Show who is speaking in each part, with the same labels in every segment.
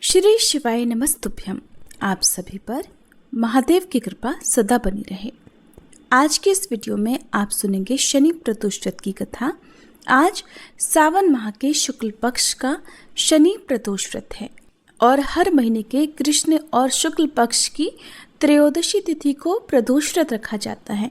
Speaker 1: श्री शिवाय नमस्तुभ्यम। आप सभी पर महादेव की कृपा सदा बनी रहे। आज के इस वीडियो में आप सुनेंगे शनि प्रदोष व्रत की कथा। आज सावन माह के शुक्ल पक्ष का शनि प्रदोष व्रत है और हर महीने के कृष्ण और शुक्ल पक्ष की त्रयोदशी तिथि को प्रदोष व्रत रखा जाता है।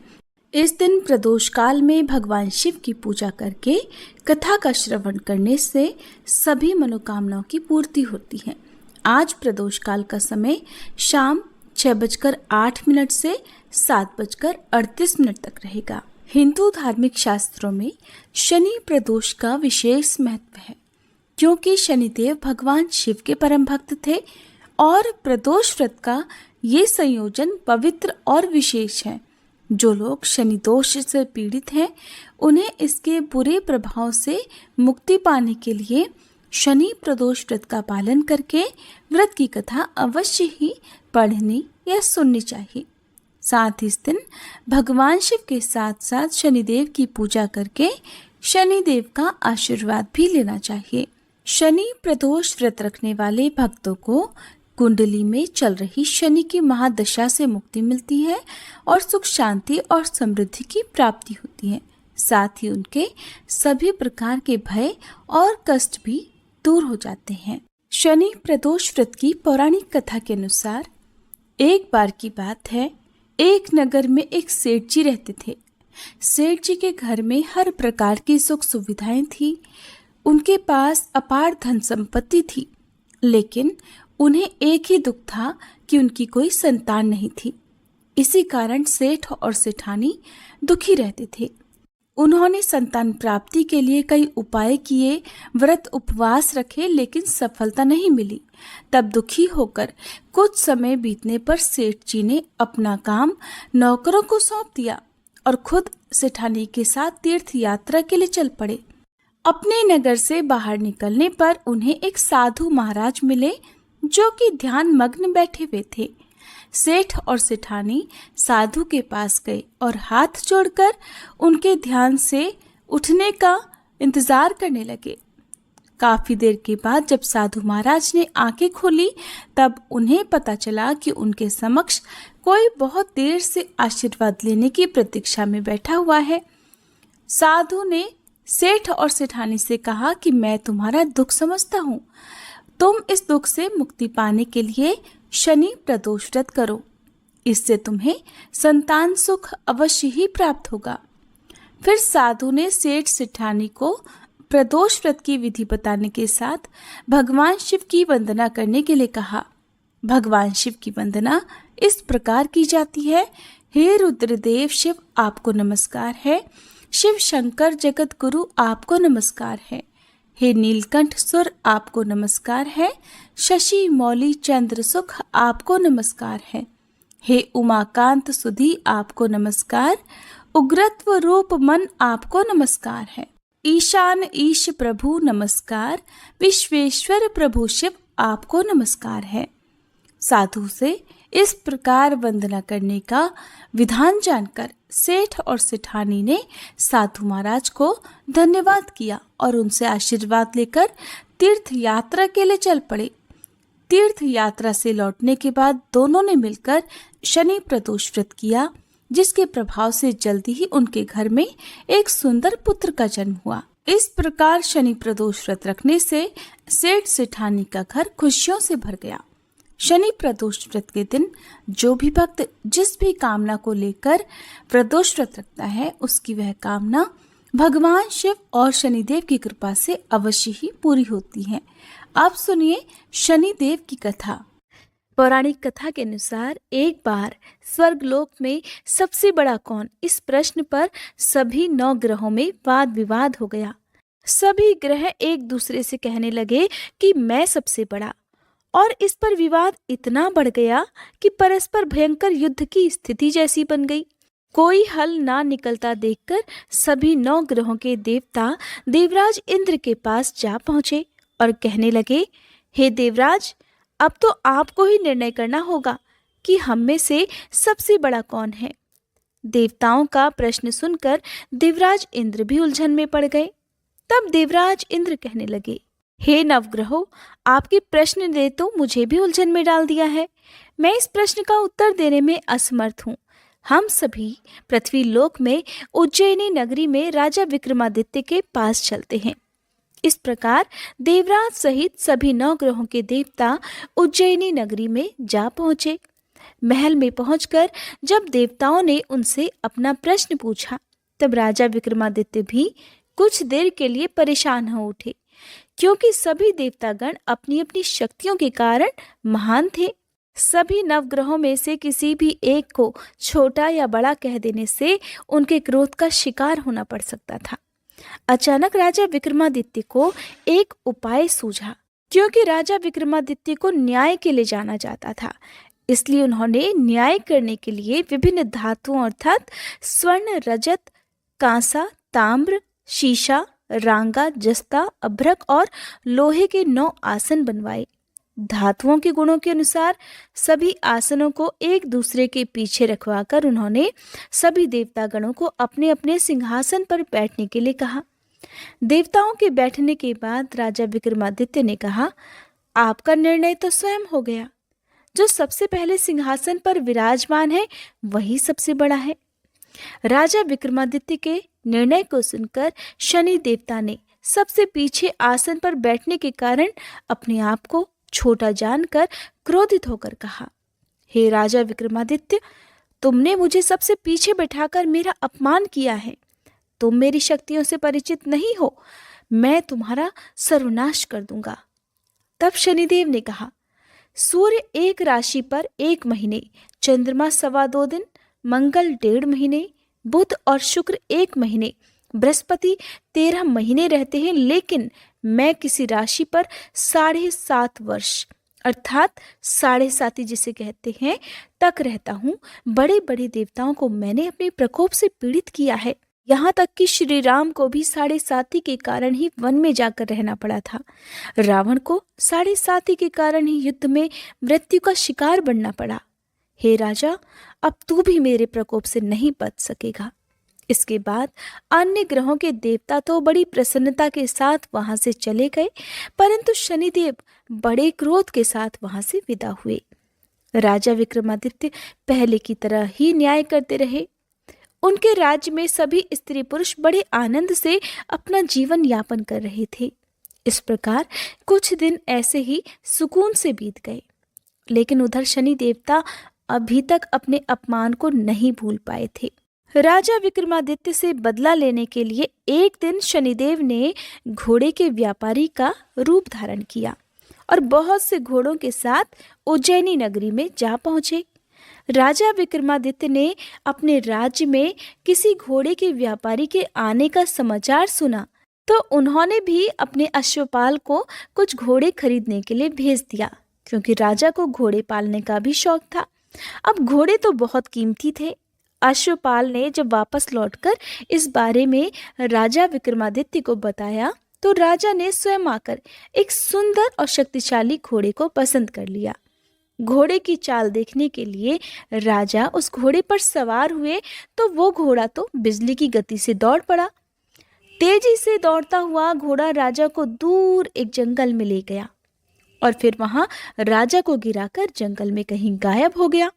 Speaker 1: इस दिन प्रदोष काल में भगवान शिव की पूजा करके कथा का श्रवण करने से सभी मनोकामनाओं की पूर्ति होती है। आज प्रदोष काल का समय शाम 6:08 से 7:38 तक रहेगा। हिंदू धार्मिक शास्त्रों में शनि प्रदोष का विशेष महत्व है, क्योंकि शनिदेव भगवान शिव के परम भक्त थे और प्रदोष व्रत का ये संयोजन पवित्र और विशेष है। जो लोग शनि दोष से पीड़ित हैं, उन्हें इसके बुरे प्रभाव से मुक्ति पाने के लिए शनि प्रदोष व्रत का पालन करके व्रत की कथा अवश्य ही पढ़नी या सुननी चाहिए। साथ ही इस दिन भगवान शिव के साथ साथ शनिदेव की पूजा करके शनिदेव का आशीर्वाद भी लेना चाहिए। शनि प्रदोष व्रत रखने वाले भक्तों को कुंडली में चल रही शनि की महादशा से मुक्ति मिलती है और सुख शांति और समृद्धि की प्राप्ति होती है। साथ ही उनके सभी प्रकार के भय और कष्ट भी दूर हो जाते हैं। शनि प्रदोष व्रत की पौराणिक कथा के अनुसार एक बार की बात है, एक नगर में एक सेठ जी रहते थे। सेठ जी के घर में हर प्रकार की सुख सुविधाएं थी। उनके पास अपार धन संपत्ति थी, लेकिन उन्हें एक ही दुख था कि उनकी कोई संतान नहीं थी। इसी कारण सेठ और सेठानी दुखी रहते थे। उन्होंने संतान प्राप्ति के लिए कई उपाय किए, व्रत उपवास रखे, लेकिन सफलता नहीं मिली। तब दुखी होकर कुछ समय बीतने पर सेठ जी ने अपना काम नौकरों को सौंप दिया और खुद सेठानी के साथ तीर्थ यात्रा के लिए चल पड़े। अपने नगर से बाहर निकलने पर उन्हें एक साधु महाराज मिले, जो कि ध्यान मग्न बैठे हुए थे। सेठ और सेठानी साधु के पास गए और हाथ जोड़कर उनके ध्यान से उठने का इंतजार करने लगे। काफी देर के बाद जब साधु महाराज ने आंखें खोली, तब उन्हें पता चला कि उनके समक्ष कोई बहुत देर से आशीर्वाद लेने की प्रतीक्षा में बैठा हुआ है। साधु ने सेठ और सेठानी से कहा कि मैं तुम्हारा दुख समझता हूँ। तुम इस दुख से मुक्ति पाने के लिए शनि प्रदोष व्रत करो, इससे तुम्हें संतान सुख अवश्य ही प्राप्त होगा। फिर साधु ने सेठ सेठानी को प्रदोष व्रत की विधि बताने के साथ भगवान शिव की वंदना करने के लिए कहा। भगवान शिव की वंदना इस प्रकार की जाती है। हे रुद्रदेव शिव, आपको नमस्कार है। शिव शंकर जगत गुरु, आपको नमस्कार है। हे नीलकंठ सुर, आपको नमस्कार है। शशि मौली चंद्र सुख, आपको नमस्कार है। हे उमाकांत सुधी, आपको नमस्कार। उग्रत्व रूप मन, आपको नमस्कार है। ईशान ईश प्रभु नमस्कार। विश्वेश्वर प्रभु शिव, आपको नमस्कार है। साधु से इस प्रकार वंदना करने का विधान जानकर सेठ और सेठानी ने साधु महाराज को धन्यवाद किया और उनसे आशीर्वाद लेकर तीर्थ यात्रा के लिए चल पड़े। तीर्थ यात्रा से लौटने के बाद दोनों ने मिलकर शनि प्रदोष व्रत किया, जिसके प्रभाव से जल्दी ही उनके घर में एक सुंदर पुत्र का जन्म हुआ। इस प्रकार शनि प्रदोष व्रत रखने से सेठ सेठानी का घर खुशियों से भर गया। शनि प्रदोष व्रत के दिन जो भी भक्त जिस भी कामना को लेकर प्रदोष व्रत रखता है, उसकी वह कामना भगवान शिव और शनिदेव की कृपा से अवश्य ही पूरी होती है। अब सुनिए शनिदेव की कथा। पौराणिक कथा के अनुसार एक बार स्वर्गलोक में सबसे बड़ा कौन, इस प्रश्न पर सभी 9 ग्रहों में वाद विवाद हो गया। सभी ग्रह एक दूसरे से कहने लगे कि मैं सबसे बड़ा, और इस पर विवाद इतना बढ़ गया कि परस्पर भयंकर युद्ध की स्थिति जैसी बन गई। कोई हल ना निकलता देखकर सभी 9 ग्रहों के देवता देवराज इंद्र के पास जा पहुंचे और कहने लगे, हे देवराज, अब तो आपको ही निर्णय करना होगा कि हम में से सबसे बड़ा कौन है। देवताओं का प्रश्न सुनकर देवराज इंद्र भी उलझन में पड़ गए। तब देवराज इंद्र कहने लगे, हे नवग्रहों, आपके प्रश्न ने तो मुझे भी उलझन में डाल दिया है। मैं इस प्रश्न का उत्तर देने में असमर्थ हूँ। हम सभी पृथ्वी लोक में उज्जैनी नगरी में राजा विक्रमादित्य के पास चलते हैं। इस प्रकार देवराज सहित सभी 9 ग्रहों के देवता उज्जैनी नगरी में जा पहुंचे। महल में पहुंचकर जब देवताओं ने उनसे अपना प्रश्न पूछा, तब राजा विक्रमादित्य भी कुछ देर के लिए परेशान हो उठे, क्योंकि सभी देवतागण अपनी अपनी शक्तियों के कारण महान थे। सभी नवग्रहों में से किसी भी एक को छोटा या बड़ा कह देने से उनके क्रोध का शिकार होना पड़ सकता था। अचानक राजा विक्रमादित्य को एक उपाय सूझा। क्योंकि राजा विक्रमादित्य को न्याय के लिए जाना जाता था, इसलिए उन्होंने न्याय करने के लिए विभिन्न धातुओं अर्थात स्वर्ण, रजत, कांसा, ताम्र, शीशा, रांगा, जस्ता, अभ्रक और लोहे के 9 आसन बनवाए। धातुओं के गुणों के अनुसार सभी आसनों को एक दूसरे के पीछे रखवाकर उन्होंने सभी देवतागणों को अपने अपने सिंहासन पर बैठने के लिए कहा। देवताओं के बैठने के बाद राजा विक्रमादित्य ने कहा, आपका निर्णय तो स्वयं हो गया। जो सबसे पहले सिंहासन पर विराजमान है वही सबसे बड़ा है। राजा विक्रमादित्य के निर्णय को सुनकर शनि देवता ने सबसे पीछे आसन पर बैठने के कारण अपने आप को छोटा जानकर क्रोधित होकर कहा, हे राजा विक्रमादित्य, तुमने मुझे सबसे पीछे बैठाकर मेरा अपमान किया है। तुम मेरी शक्तियों से परिचित नहीं हो। मैं तुम्हारा सर्वनाश कर दूंगा। तब शनिदेव ने कहा, सूर्य एक राशि पर 1 महीने, चंद्रमा 2.25 दिन, मंगल 1.5 महीने, बुध और शुक्र 1 महीने, बृहस्पति 13 महीने रहते हैं, लेकिन मैं किसी राशि पर 7.5 वर्ष अर्थात 7.5 जिसे कहते हैं तक रहता हूँ। बड़े बड़े देवताओं को मैंने अपने प्रकोप से पीड़ित किया है। यहाँ तक कि श्री राम को भी 7.5 के कारण ही वन में जाकर रहना पड़ा था। रावण को 7.5 के कारण ही युद्ध में मृत्यु का शिकार बनना पड़ा। हे राजा, अब तू भी मेरे प्रकोप से नहीं बच सकेगा। इसके बाद अन्य ग्रहों के देवता तो बड़ी प्रसन्नता के साथ वहां से चले गए, परंतु शनिदेव बड़े क्रोध के साथ वहां से विदा हुए। राजा विक्रमादित्य पहले की तरह ही न्याय करते रहे। उनके राज्य में सभी स्त्री पुरुष बड़े आनंद से अपना जीवन यापन कर रहे थे। इस प्रकार कुछ दिन ऐसे ही सुकून से बीत गए, लेकिन उधर शनि देवता अभी तक अपने अपमान को नहीं भूल पाए थे। राजा विक्रमादित्य से बदला लेने के लिए एक दिन शनिदेव ने घोड़े के व्यापारी का रूप धारण किया और बहुत से घोड़ों के साथ उज्जैनी नगरी में जा पहुंचे। राजा विक्रमादित्य ने अपने राज्य में किसी घोड़े के व्यापारी के आने का समाचार सुना, तो उन्होंने भी अपने अश्वपाल को कुछ घोड़े खरीदने के लिए भेज दिया, क्योंकि राजा को घोड़े पालने का भी शौक था। अब घोड़े तो बहुत कीमती थे। अश्वपाल ने जब वापस लौटकर इस बारे में राजा विक्रमादित्य को बताया, तो राजा ने स्वयं आकर एक सुंदर और शक्तिशाली घोड़े को पसंद कर लिया। घोड़े की चाल देखने के लिए राजा उस घोड़े पर सवार हुए, तो वो घोड़ा तो बिजली की गति से दौड़ पड़ा। तेजी से दौड़ता हुआ घोड़ा राजा को दूर एक जंगल में ले गया और फिर वहां राजा को गिराकर जंगल में कहीं गायब हो गया।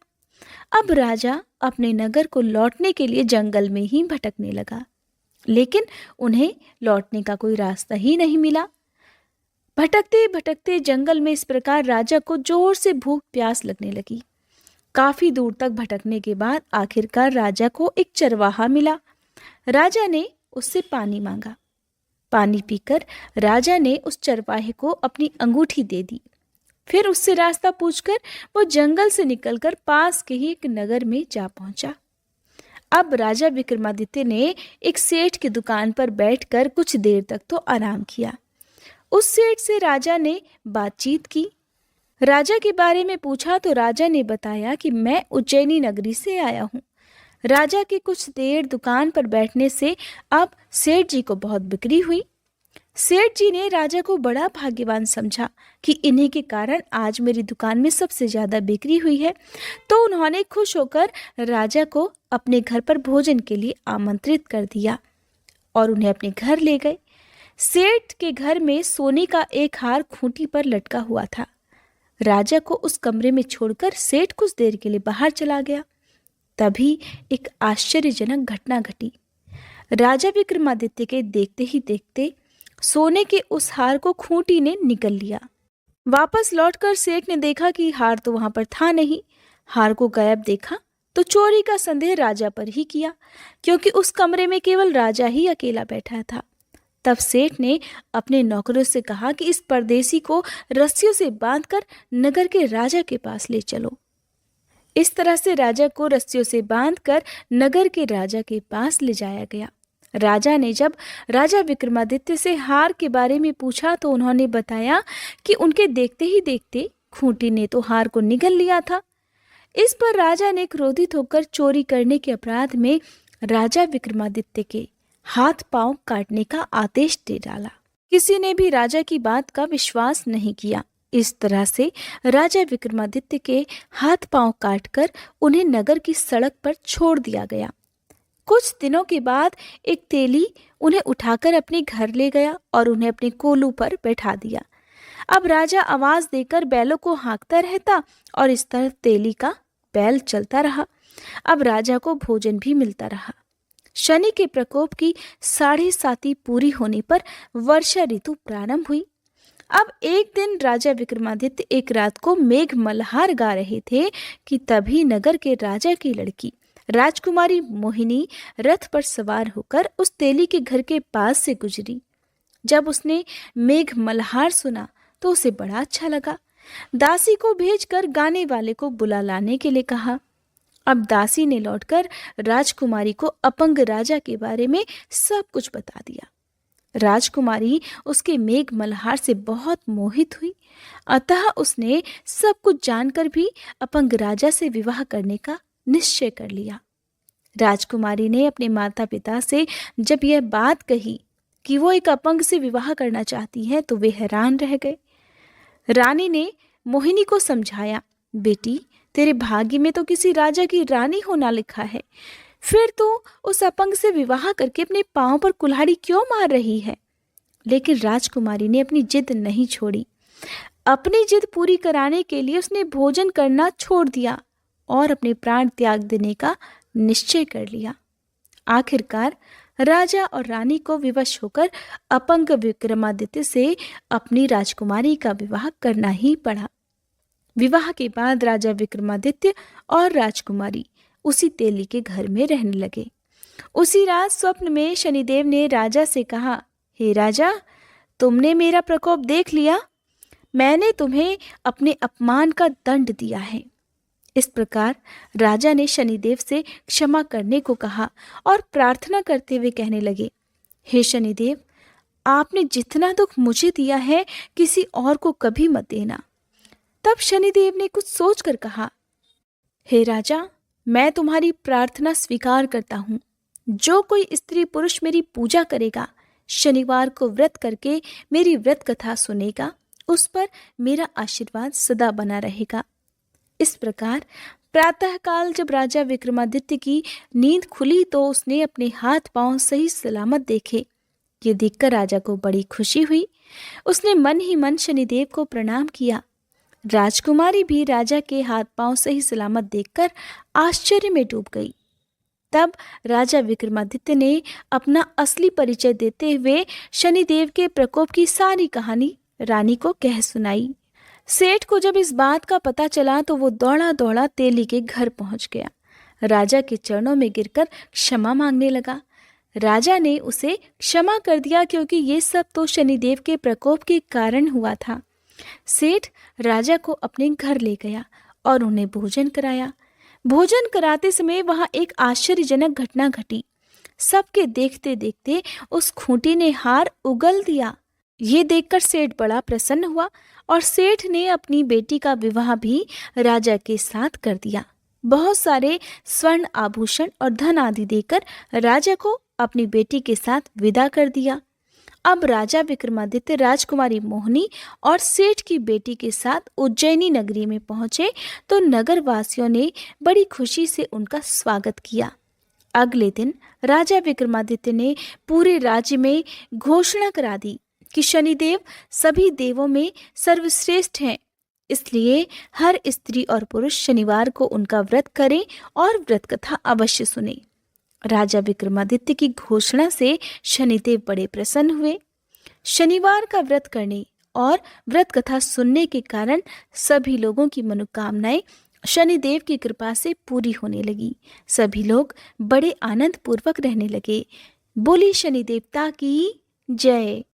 Speaker 1: अब राजा अपने नगर को लौटने के लिए जंगल में ही भटकने लगा, लेकिन उन्हें लौटने का कोई रास्ता ही नहीं मिला। भटकते भटकते जंगल में इस प्रकार राजा को जोर से भूख प्यास लगने लगी। काफी दूर तक भटकने के बाद आखिरकार राजा को एक चरवाहा मिला। राजा ने उससे पानी मांगा। पानी पीकर राजा ने उस चरवाहे को अपनी अंगूठी दे दी। फिर उससे रास्ता पूछकर वो जंगल से निकलकर पास के ही एक नगर में जा पहुंचा। अब राजा विक्रमादित्य ने एक सेठ की दुकान पर बैठकर कुछ देर तक तो आराम किया। उस सेठ से राजा ने बातचीत की। राजा के बारे में पूछा तो राजा ने बताया कि मैं उज्जैनी नगरी से आया हूँ। राजा की कुछ देर दुकान पर बैठने से अब सेठ जी को बहुत बिक्री हुई। सेठ जी ने राजा को बड़ा भाग्यवान समझा कि इन्हीं के कारण आज मेरी दुकान में सबसे ज़्यादा बिक्री हुई है, तो उन्होंने खुश होकर राजा को अपने घर पर भोजन के लिए आमंत्रित कर दिया और उन्हें अपने घर ले गए। सेठ के घर में सोने का एक हार खूंटी पर लटका हुआ था। राजा को उस कमरे में छोड़कर सेठ कुछ देर के लिए बाहर चला गया। तभी एक आश्चर्यजनक घटना घटी। राजा विक्रमादित्य के देखते ही देखते सोने के उस हार को खूंटी ने निगल लिया। वापस लौटकर सेठ ने देखा कि हार तो वहां पर था नहीं। हार को गायब देखा तो चोरी का संदेह राजा पर ही किया, क्योंकि उस कमरे में केवल राजा ही अकेला बैठा था। तब सेठ ने अपने नौकरों से कहा कि इस परदेसी को रस्सियों से बांधकर नगर के राजा के पास ले चलो। इस तरह से राजा को रस्सियों से बांधकर नगर के राजा के पास ले जाया गया। राजा ने जब राजा विक्रमादित्य से हार के बारे में पूछा तो उन्होंने बताया कि उनके देखते ही देखते खूंटी ने तो हार को निगल लिया था। इस पर राजा ने क्रोधित होकर चोरी करने के अपराध में राजा विक्रमादित्य के हाथ पांव काटने का आदेश दे डाला। किसी ने भी राजा की बात का विश्वास नहीं किया। इस तरह से राजा विक्रमादित्य के हाथ पांव काटकर उन्हें नगर की सड़क पर छोड़ दिया गया। कुछ दिनों के बाद एक तेली उन्हें उठाकर अपने घर ले गया और उन्हें अपने कोलू पर बैठा दिया। अब राजा आवाज देकर बैलों को हाँकता रहता और इस तरह तेली का बैल चलता रहा। अब राजा को भोजन भी मिलता रहा। शनि के प्रकोप की 7.5 पूरी होने पर वर्षा ऋतु प्रारंभ हुई। अब एक दिन राजा विक्रमादित्य एक रात को मेघ मल्हार गा रहे थे कि तभी नगर के राजा की लड़की राजकुमारी मोहिनी रथ पर सवार होकर उस तेली के घर के पास से गुजरी। जब उसने मेघ मल्हार सुना तो उसे बड़ा अच्छा लगा। दासी को भेजकर गाने वाले को बुला लाने के लिए कहा। अब दासी ने लौटकर राजकुमारी को अपंग राजा के बारे में सब कुछ बता दिया। राजकुमारी उसके मेघ मल्हार से बहुत मोहित हुई, अतः उसने सब कुछ जानकर भी अपंग राजा से विवाह करने का निश्चय कर लिया। राजकुमारी ने अपने माता पिता से जब यह बात कही कि वो एक अपंग से विवाह करना चाहती है तो वे हैरान रह गए। रानी ने मोहिनी को समझाया, बेटी तेरे भाग्य में तो किसी राजा की रानी होना लिखा है, फिर तो उस अपंग से विवाह करके अपने पांव पर कुल्हाड़ी क्यों मार रही है। लेकिन राजकुमारी ने अपनी जिद नहीं छोड़ी। अपनी जिद पूरी कराने के लिए उसने भोजन करना छोड़ दिया और अपने प्राण त्याग देने का निश्चय कर लिया। आखिरकार राजा और रानी को विवश होकर अपंग विक्रमादित्य से अपनी राजकुमारी का विवाह करना ही पड़ा। विवाह के बाद राजा विक्रमादित्य और राजकुमारी उसी तेली के घर में रहने लगे। उसी रात स्वप्न में शनिदेव ने राजा से कहा, हे राजा, तुमने मेरा प्रकोप देख लिया। मैंने तुम्हें अपने अपमान का दंड दिया है। इस प्रकार राजा ने शनिदेव से क्षमा करने को कहा और प्रार्थना करते हुए कहने लगे, हे शनिदेव, आपने जितना दुख मुझे दिया है किसी और को कभी मत देना। तब शनिदेव ने कुछ सोचकर कहा, हे राजा, मैं तुम्हारी प्रार्थना स्वीकार करता हूँ। जो कोई स्त्री पुरुष मेरी पूजा करेगा, शनिवार को व्रत करके मेरी व्रत कथा सुनेगा, उस पर मेरा आशीर्वाद सदा बना रहेगा। इस प्रकार प्रातःकाल जब राजा विक्रमादित्य की नींद खुली तो उसने अपने हाथ पांव सही सलामत देखे। ये देखकर राजा को बड़ी खुशी हुई। उसने मन ही मन शनिदेव को प्रणाम किया। राजकुमारी भी राजा के हाथ पांव सही सलामत देखकर आश्चर्य में डूब गई। तब राजा विक्रमादित्य ने अपना असली परिचय देते हुए शनिदेव के प्रकोप की सारी कहानी रानी को कह सुनाई। सेठ को जब इस बात का पता चला तो वो दौड़ा दौड़ा तेली के घर पहुंच गया। राजा के चरणों में गिरकर क्षमा मांगने लगा। राजा ने उसे क्षमा कर दिया, क्योंकि ये सब तो शनिदेव के प्रकोप के कारण हुआ था। सेठ राजा को अपने घर ले गया और उन्हें भोजन कराया। भोजन कराते समय वहां एक आश्चर्यजनक घटना घटी। सबके देखते देखते उस खूंटी ने हार उगल दिया। ये देखकर सेठ बड़ा प्रसन्न हुआ और सेठ ने अपनी बेटी का विवाह भी राजा के साथ कर दिया। बहुत सारे स्वर्ण आभूषण और धन आदि देकर राजा को अपनी बेटी के साथ विदा कर दिया। अब राजा विक्रमादित्य राजकुमारी मोहिनी और सेठ की बेटी के साथ उज्जैनी नगरी में पहुंचे तो नगर वासियों ने बड़ी खुशी से उनका स्वागत किया। अगले दिन राजा विक्रमादित्य ने पूरे राज्य में घोषणा करा दी कि शनिदेव सभी देवों में सर्वश्रेष्ठ हैं। इसलिए हर स्त्री और पुरुष शनिवार को उनका व्रत करें और व्रत कथा अवश्य सुने। राजा विक्रमादित्य की घोषणा से शनिदेव बड़े प्रसन्न हुए। शनिवार का व्रत करने और व्रत कथा सुनने के कारण सभी लोगों की मनोकामनाएं शनिदेव की कृपा से पूरी होने लगी। सभी लोग बड़े आनंद पूर्वक रहने लगे। बोली शनि देवता की जय।